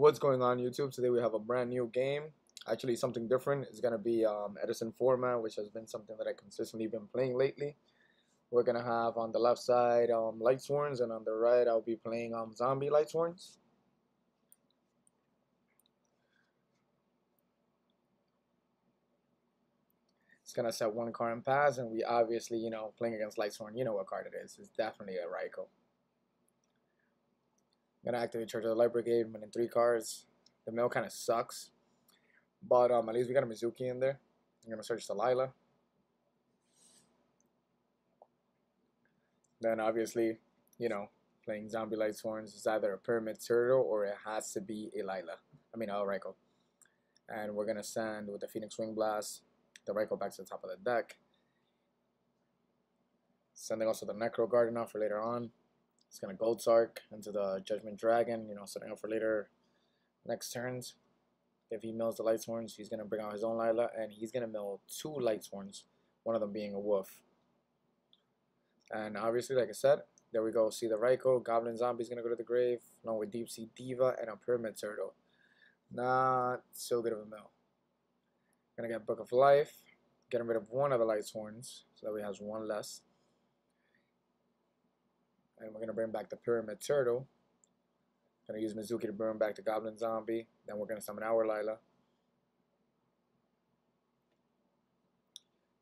What's going on, YouTube? Today we have a brand new game. Actually, something different. It's gonna be Edison format, which has been something that I consistently been playing lately. We're gonna have on the left side light sworns, and on the right I'll be playing zombie light sworns. It's gonna set one card and pass, and we obviously, playing against light sworn, you know what card it is. It's definitely a Raikou. I'm gonna activate Church of the Light Brigade, winning 3 cards. The mill kind of sucks, but at least we got a Mizuki in there. I'm gonna search Delilah. Then obviously, playing zombie light sworns is either a Pyramid Turtle or it has to be a Raikou. And we're gonna send with the Phoenix Wing Blast the Raikou back to the top of the deck. Sending also the Necro Garden out for later on. It's gonna Gold Sark into the Judgment Dragon, setting up for later next turns. If he mills the light sworns, he's gonna bring out his own Lila, and he's gonna mill 2 light sworns, one of them being a wolf. And obviously, like I said, there we go. See the Raikou, Goblin Zombie's gonna go to the grave, along with Deep Sea Diva and a Pyramid Turtle. Not so good of a mill. Gonna get Book of Life, getting rid of one of the light sworns, so that we has one less. And we're gonna bring back the Pyramid Turtle. Gonna use Mizuki to bring back the Goblin Zombie. Then we're gonna summon our Lila.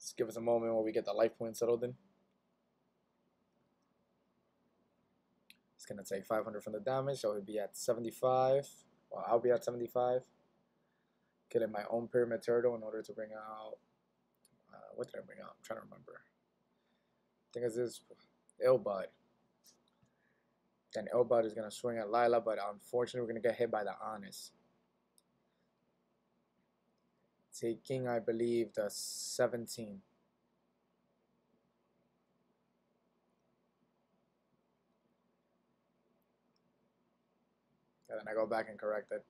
Just give us a moment while we get the life point settled in. It's gonna take 500 from the damage, so he'll be at 75. Well, I'll be at 75. Getting my own Pyramid Turtle in order to bring out. What did I bring out? I'm trying to remember. I think it's this Ilbud. Then Ilbud is gonna swing at Lila, but unfortunately we're gonna get hit by the Honest. Taking, I believe, the 17. And then I go back and correct it.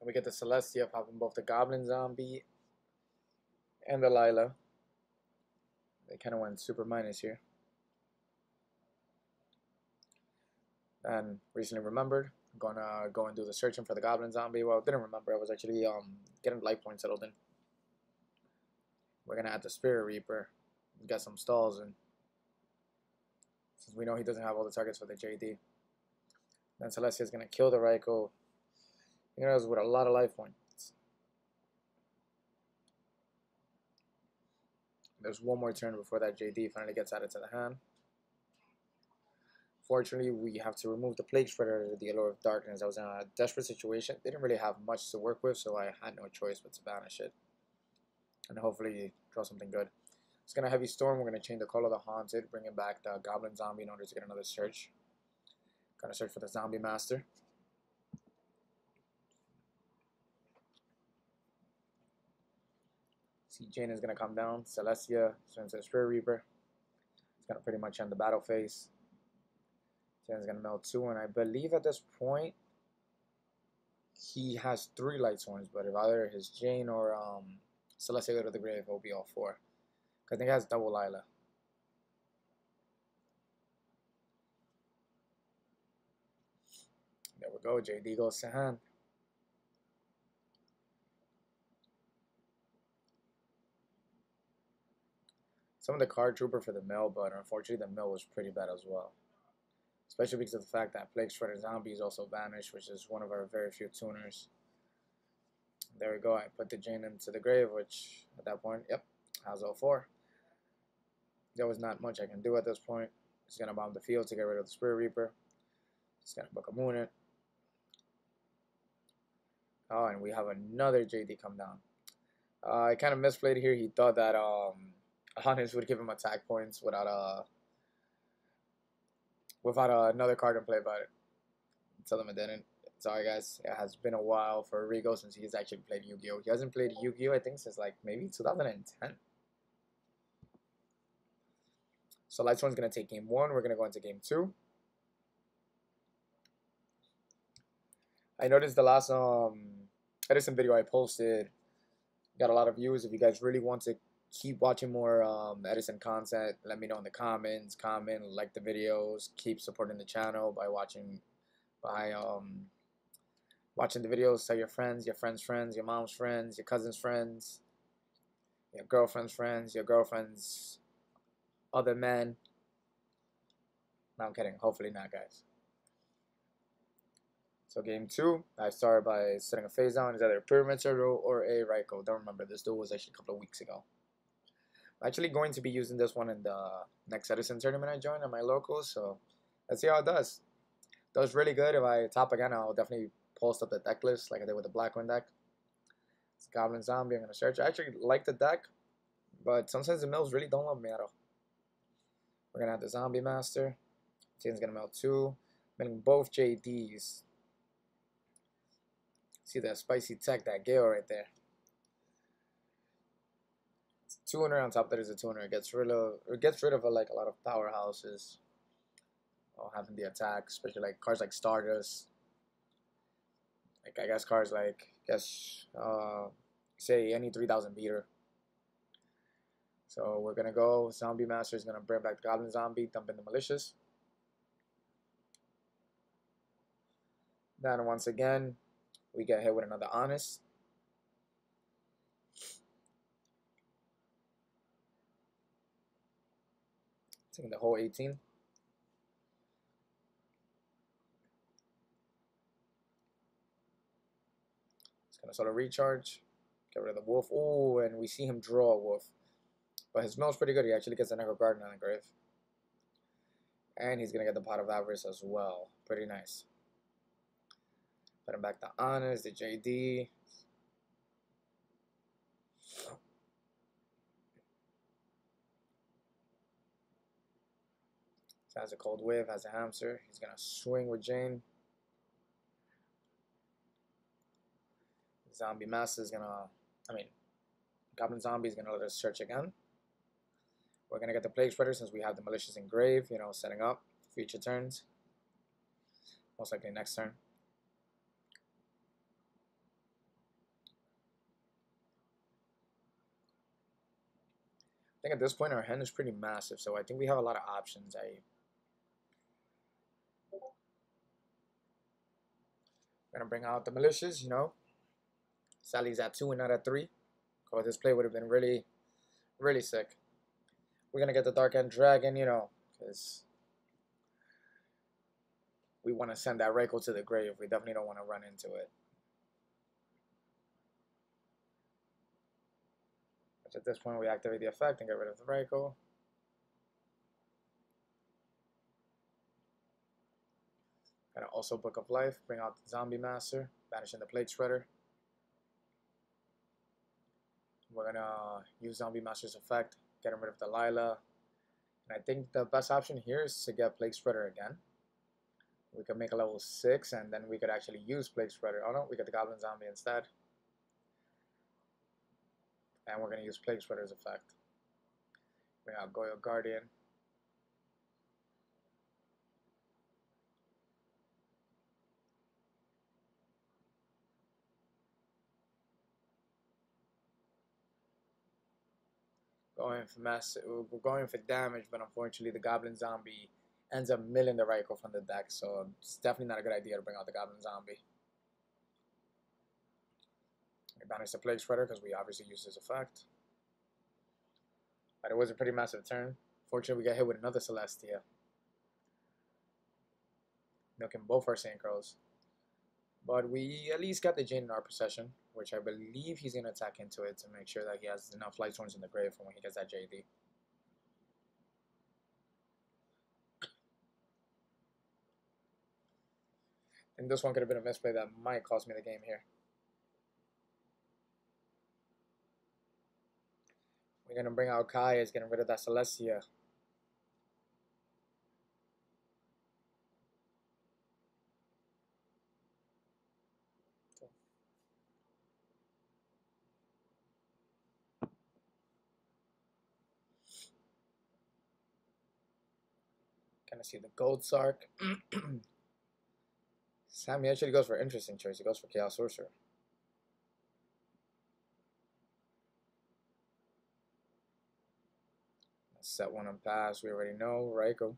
And we get the Celestia popping both the Goblin Zombie and the Lila. They kind of went super minus here. And recently remembered, I'm gonna go and do the searching for the Goblin Zombie. Well, didn't remember. I was actually getting life points settled in. We're gonna add the Spirit Reaper, get some stalls in, since we know he doesn't have all the targets for the JD. Then Celestia is gonna kill the Raikou. With a lot of life points. There's one more turn before that JD finally gets added to the hand. Fortunately, we have to remove the Plague Spreader, the Allure of Darkness. I was in a desperate situation. They didn't really have much to work with, so I had no choice but to banish it. And hopefully draw something good. It's going to Heavy Storm. We're going to chain the Call of the Haunted, bringing back the Goblin Zombie in order to get another search. Gonna search for the Zombie Master. See, Jane is going to come down. Celestia swings to the Spirit Reaper. It's going to pretty much end the battle phase. Jane's going to mill 2, and I believe at this point he has 3 light sworns, but if either his Jane or Celestia go to the grave, it'll be all 4. I think he has double Lila. There we go. JD goes to hand. Some of the card trooper for the mill, but unfortunately the mill was pretty bad as well. Especially because of the fact that Plague Shredder Zombie is also banished, which is one of our very few tuners. There we go. I put the Jane into the grave, which at that point, yep, has all 4. There was not much I can do at this point. Just gonna bomb the field to get rid of the Spirit Reaper. Just gonna Book of Moon it. Oh, and we have another JD come down. I kind of misplayed here. He thought that Honest would give him attack points without another card in play, but tell him it didn't. Sorry guys, it has been a while for Rigo since he's actually played Yu-Gi-Oh! He hasn't played Yu-Gi-Oh! I think since like maybe 2010. So Light Sworn's gonna take game 1. We're gonna go into game 2. I noticed the last Edison video I posted Got a lot of views. If you guys really want to keep watching more Edison content, let me know in the comments. Comment, like the videos. Keep supporting the channel by by watching the videos. Tell your friends, friends, your mom's friends, your cousin's friends, your girlfriend's friends, your girlfriend's other men. No, I'm kidding. Hopefully not, guys. So game 2, I started by setting a phase down. It's either a Pyramid Turtle or a Raikou. Don't remember. This duel was actually a couple of weeks ago. I'm actually going to be using this one in the next Edison tournament I joined at my local. So let's see how it does. Does really good. If I top again, I'll definitely post up the deck list like I did with the Blackwing deck. It's Goblin Zombie. I'm going to search. I actually like the deck, but sometimes the mills really don't love me at all. We're going to have the Zombie Master. Team's going to mill 2. Milling both JDs. See that spicy tech, that Gale right there. It's 200 on top. That is a 200. It gets rid of like a lot of powerhouses. Having the attack, especially like cards like Stardust. Like I guess cards like say any 3000 beater. So we're gonna go. Zombie Master is gonna bring back the Goblin Zombie, dump in the Malicious. Then once again, we get hit with another Honest. Taking the whole 18. It's gonna sort of recharge. Get rid of the Wolf. Oh, and we see him draw a Wolf. But his mill's pretty good. He actually gets a Necro Garden on the grave. And he's gonna get the Pot of Avarice as well. Pretty nice. Put him back to Honest, the JD. So has a Cold Wave, has a Hamster. He's gonna swing with Jane. Zombie Master is gonna, Goblin Zombie is gonna let us search again. We're gonna get the Plague Spreader since we have the Malicious Engrave, setting up future turns. Most likely next turn. I think at this point our hand is pretty massive, so I think we have a lot of options. We're gonna bring out the Malicious, Sally's at 2 and not at 3. Because this play would have been really, really sick. We're gonna get the Dark End Dragon, because we want to send that Raikou to the grave. We definitely don't want to run into it. Which at this point we activate the effect and get rid of the Raikou. Gonna also Book of Life, bring out the Zombie Master, banishing the Plague Spreader. We're gonna use Zombie Master's effect, getting rid of the Lila. And I think the best option here is to get Plague Spreader again. We could make a level 6 and then we could actually use Plague Spreader. Oh no, we get the Goblin Zombie instead. And we're gonna use Plague Spreader's effect. Bring out Goyo Guardian. We're going for damage, but unfortunately the Goblin Zombie ends up milling the Raikou from the deck, so it's definitely not a good idea to bring out the Goblin Zombie. We banish the Plague Spreader because we obviously used his effect. But it was a pretty massive turn. Fortunately, we got hit with another Celestia, milking both our Synchros. But we at least got the Jane in our possession, which I believe he's going to attack into it to make sure that he has enough Light Swords in the grave for when he gets that JD. And this one could have been a misplay that might cost me the game here. We're going to bring out Kai as getting rid of that Celestia. Kind of see the Gold Sark. Sammy actually goes for interesting choice. He goes for Chaos Sorcerer. Set one on pass. We already know. Raikou.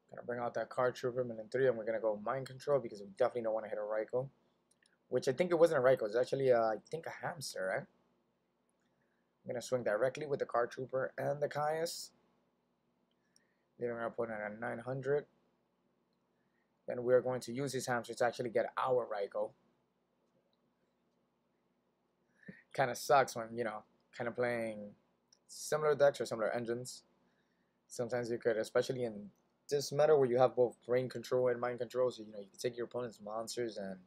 Gonna bring out that Card Trooper in 3, and we're gonna go Mind Control because we definitely don't want to hit a Raikou. Which I think it wasn't a Raikou. It's actually, I think, a Hamster, right? I'm gonna swing directly with the Card Trooper and the Caius, leaving our opponent at 900. Then we're going to use his Hamster to actually get our Raikou. Kind of sucks when, you know, kind of playing similar decks or similar engines. Sometimes you could, especially in this meta where you have both brain control and mind control, so you know you can take your opponent's monsters and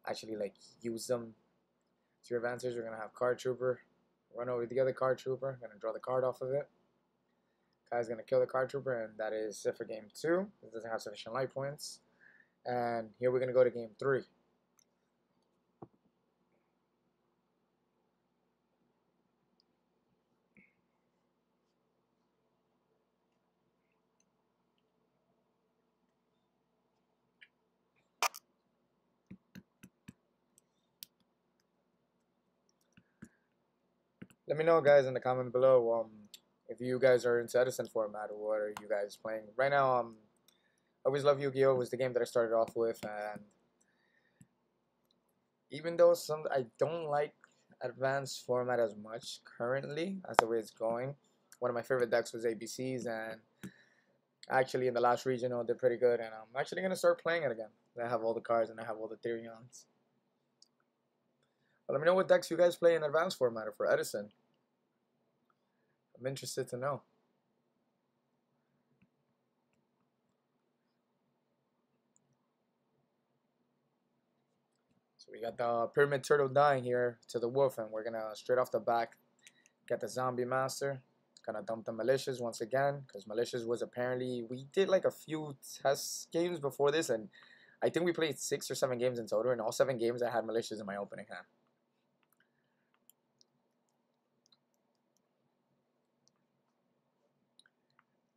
actually like use them to your advantage. We're gonna have Card Trooper run over the other Card Trooper. Gonna draw the card off of it. Kai's gonna kill the Card Trooper, and that is it for game 2. It doesn't have sufficient life points. And here we're gonna go to game 3. Let me know, guys, in the comment below if you guys are into Edison format or what are you guys playing right now. I always love Yu-Gi-Oh! Was the game that I started off with, and even though I don't like advanced format as much currently as the way it's going, one of my favorite decks was ABCs, and actually in the last regional did pretty good, and I'm actually gonna start playing it again. I have all the cards and I have all the Therions. But let me know what decks you guys play in advanced format or for Edison. I'm interested to know. So we got the Pyramid Turtle dying here to the Wolf, and we're gonna straight off the back get the Zombie Master. Gonna dump the Malicious once again, because Malicious was apparently, we did like a few test games before this, and I think we played 6 or 7 games in total, and all 7 games I had Malicious in my opening hand.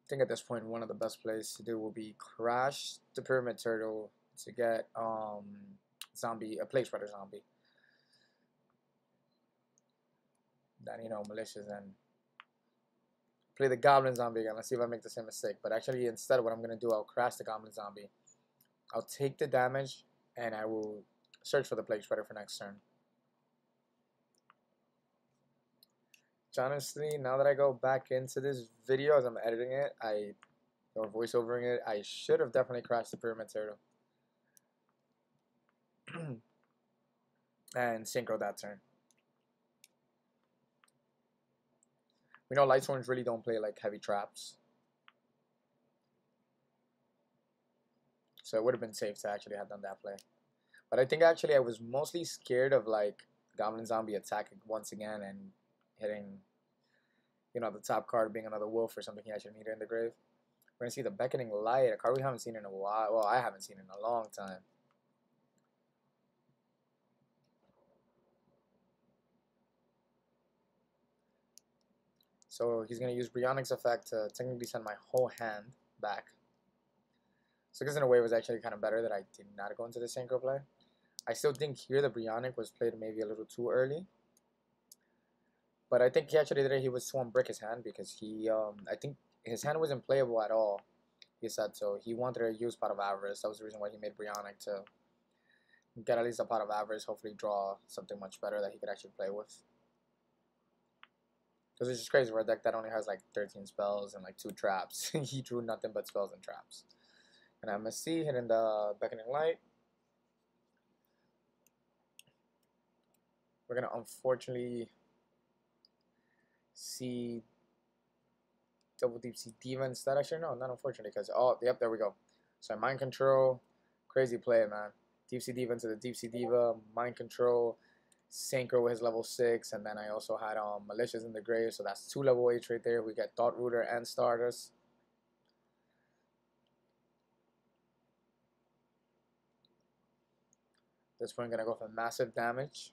I think at this point one of the best plays to do will be crash the Pyramid Turtle to get a Plague Spreader Zombie. Then, you know, Malicious, and play the Goblin Zombie again. Let's see if I make the same mistake. But actually, instead, what I'm going to do, I'll crash the Goblin Zombie. I'll take the damage, and I will search for the Plague Spreader for next turn. Honestly, now that I go back into this video as I'm editing it, or voiceovering it, I should have definitely crashed the Pyramid Turtle. And synchro that turn. We know Lightsworns really don't play like heavy traps. So it would have been safe to actually have done that play. But I think actually I was mostly scared of like Goblin Zombie attacking once again and hitting, you know, the top card being another wolf or something he actually needed in the grave. We're going to see the Beckoning Light, a card we haven't seen in a while. Well, I haven't seen in a long time. So he's going to use Brionic's effect to technically send my whole hand back. So I guess in a way it was actually kind of better that I did not go into the synchro play. I still think here the Brionic was played maybe a little too early. But I think he actually did it. He was to unbrick his hand because he, I think his hand wasn't playable at all. He said so. He wanted to use Pot of Avarice. That was the reason why he made Brionic, to get at least a Pot of Avarice, hopefully draw something much better that he could actually play with. Because it's just crazy for a deck that only has like 13 spells and like 2 traps. He drew nothing but spells and traps. And MSC hitting the Beckoning Light. We're going to unfortunately see double Deep Sea Diva instead. Actually, no, not unfortunately, because, oh, yep, there we go. So Mind Control, crazy play, man. Deep Sea Diva into the Deep Sea Diva, Mind Control, Synchro with his level 6, and then I also had Malicious in the grave, so that's 2 level 8s right there. We get Thought Rooter and Stardust. This point, gonna go for massive damage.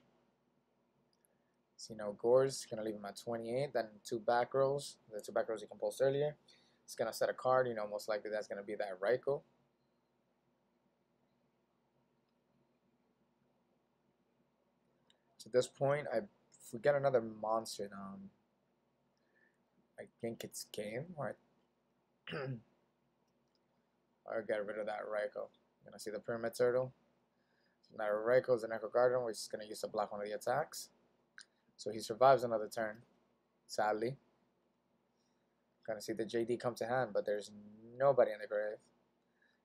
See no Gores, gonna leave him at 28. Then 2 back rows, the 2 back rows he composed earlier. It's gonna set a card, you know, most likely that's gonna be that Raikou. To this point, if we get another monster down, I think it's game, or or get rid of that Raikou. You're gonna see the Pyramid Turtle. So now Raikou is an Echo Guardian, which is gonna use to block one of the attacks. So he survives another turn, sadly. Gonna see the JD come to hand, but there's nobody in the grave.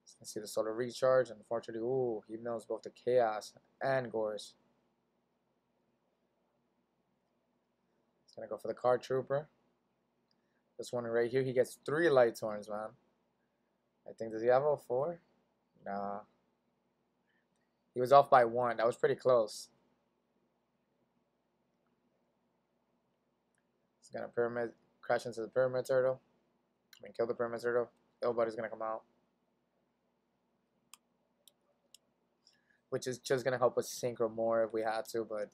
So you can see the Solar Recharge. Unfortunately, ooh, he mills both the Chaos and Gores. He's gonna go for the Card Trooper. This one right here, he gets 3 Light Horns, man. I think, does he have a 4? Nah. He was off by 1. That was pretty close. He's gonna Pyramid, crash into the Pyramid Turtle. I mean, kill the Pyramid Turtle. Nobody's gonna come out. Which is just gonna help us synchro more if we had to, but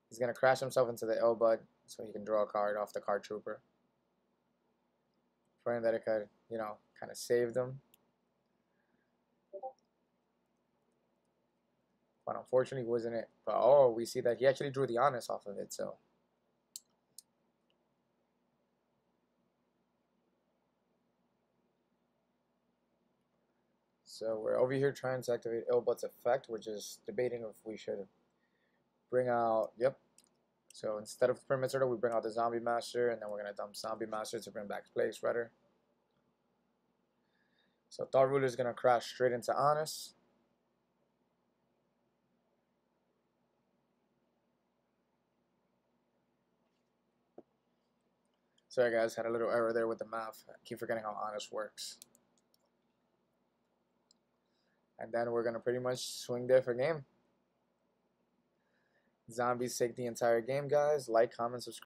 he's gonna crash himself into the Elbud so he can draw a card off the Card Trooper. Praying that it could, you know, kind of save them. But unfortunately, wasn't it? But oh, we see that he actually drew the Honest off of it, so. So we're over here trying to activate Elbud's effect. We're just debating if we should bring out, yep. So instead of Pyramid Turtle, we bring out the Zombie Master, and then we're going to dump Zombie Master to bring back Plague Spreader. So Thought Ruler is going to crash straight into Honest. Sorry guys, had a little error there with the math. I keep forgetting how Honest works. And then we're going to pretty much swing there for game. Zombies take the entire game, guys. Like, comment, subscribe.